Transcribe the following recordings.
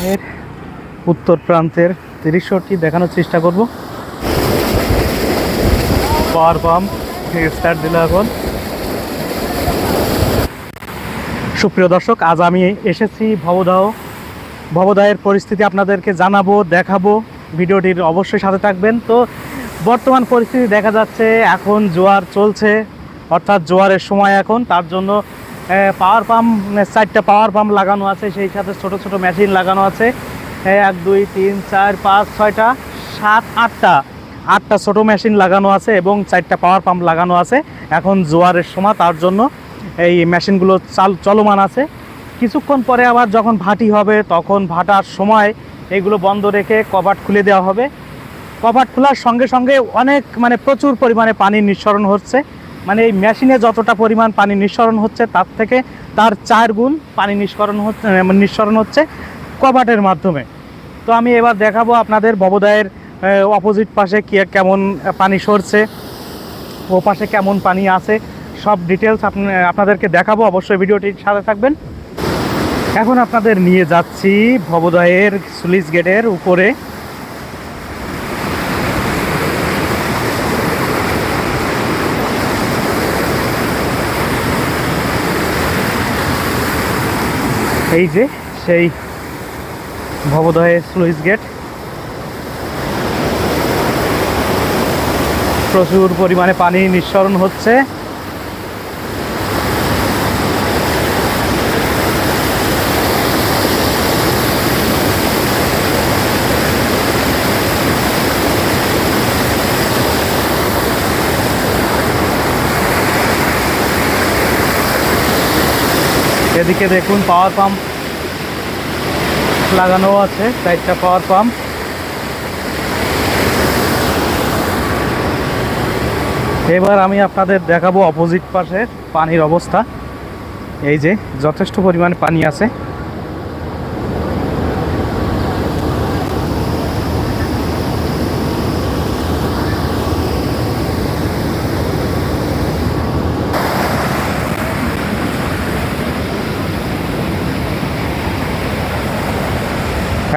এর উত্তর প্রান্তের দৃশ্যটি দেখানোর চেষ্টা করব। পাওয়ার পাম্প স্টার্ট দিল এখন। সুপ্রিয় দর্শক, আজ আমি এসেছি ভবদাহের পরিস্থিতি আপনাদেরকে জানাবো, দেখাবো। ভিডিওটির অবশ্যই সাথে থাকবেন। তো বর্তমান পরিস্থিতি দেখা যাচ্ছে এখন জোয়ার চলছে, অর্থাৎ জোয়ারের সময় এখন। তার জন্য পাওয়ার পাম্প 4টা পাওয়ার পাম্প লাগানো আছে, সেই সাথে ছোট ছোট মেশিন লাগানো আছে। 1 2 3 4 5 6টা 7 8টা ছোট মেশিন লাগানো আছে এবং 4টা পাওয়ার পাম্প লাগানো আছে। এখন জোয়ারের সময়, তার জন্য এই মেশিনগুলো চলমান আছে। কিছুক্ষণ পরে আবার যখন ভাটি হবে, তখন ভাটার সময় এইগুলো বন্ধ রেখে কভার খুলে দেওয়া হবে। কভার খোলার সঙ্গে সঙ্গে অনেক প্রচুর পরিমাণে পানি নিঃসরণ হচ্ছে। এই মেশিনে যতটা পরিমাণ পানি নিঃসরণ হচ্ছে তার 4 গুণ পানি নিঃসরণ হচ্ছে কভারের মাধ্যমে। তো আমি এবার দেখাবো আপনাদের ভবদাহের অপোজিট পাশে কেমন পানি সরছে, ও পাশে কেমন পানি আছে, সব ডিটেলস আপনাদেরকে দেখাবো। অবশ্যই ভিডিওটির সাথে থাকবেন। এখন আপনাদের নিয়ে যাচ্ছি ভবদাহের স্লুইস গেটের উপরে। এই যে সেই ভবদাহের স্লুইস গেট, প্রচুর পরিমাণে পানি নিঃসরণ হচ্ছে। এদিকে দেখুন পাওয়ার পাম্প লাগানো আছে, 4টা পাওয়ার পাম্প। এবার আমি আপনাদের দেখাবো অপোজিট পাশের পানির অবস্থা। এই যে যথেষ্ট পরিমাণে পানি আছে।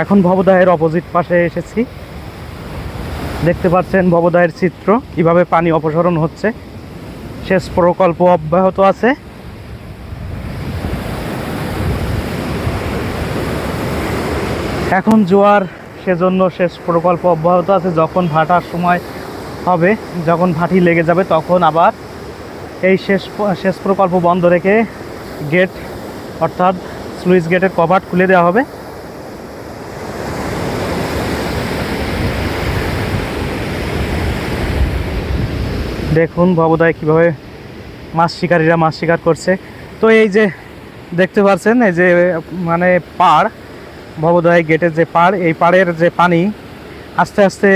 এখন ভবদাহের অপোজিট পাশে এসেছি। দেখতে পাচ্ছেন ভবদাহের চিত্র, কিভাবে পানি অপসারণ হচ্ছে। সেচ প্রকল্প অব্যাহত আছে। এখন জোয়ার, সেজন্য সেচ প্রকল্প অব্যাহত আছে। যখন ভাটার সময় হবে, যখন ভাটি লেগে যাবে, তখন আবার এই সেচ প্রকল্প বন্ধ রেখে গেট, অর্থাৎ স্লুইস গেটের কভার খুলে দেওয়া হবে। দেখুন ভবদাহে কীভাবে শিকারীরা মাছ শিকার করছে। তো এই যে দেখতে পাচ্ছেন, এই যে পাড়, ভবদাহে গেটের যে পাড়, এই পাড়ের যে পানি আস্তে আস্তে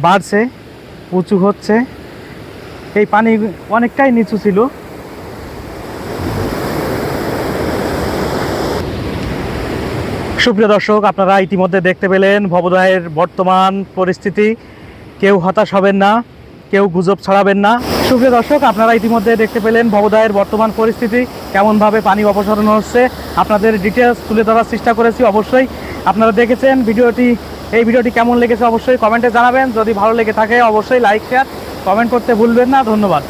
বাড়ছে, উঁচু হচ্ছে। এই পানি অনেকটাই নিচু ছিল। সুপ্রিয় দর্শক, আপনারা ইতিমধ্যে দেখতে পেলেন ভবদাহের বর্তমান পরিস্থিতি। কেউ হতাশ হবেন না, কেউ গুজব ছড়াবেন না। সুপ্রিয় দর্শক, আপনারা ইতিমধ্যে দেখতে পেলেন ভবদাহের বর্তমান পরিস্থিতি, কেমনভাবে পানি অপসারণ হচ্ছে। আপনাদের ডিটেলস তুলে ধরার চেষ্টা করেছি। অবশ্যই আপনারা দেখেছেন এই ভিডিওটি কেমন লেগেছে অবশ্যই কমেন্টে জানাবেন। যদি ভালো লেগে থাকে অবশ্যই লাইক, শেয়ার, কমেন্ট করতে ভুলবেন না। ধন্যবাদ।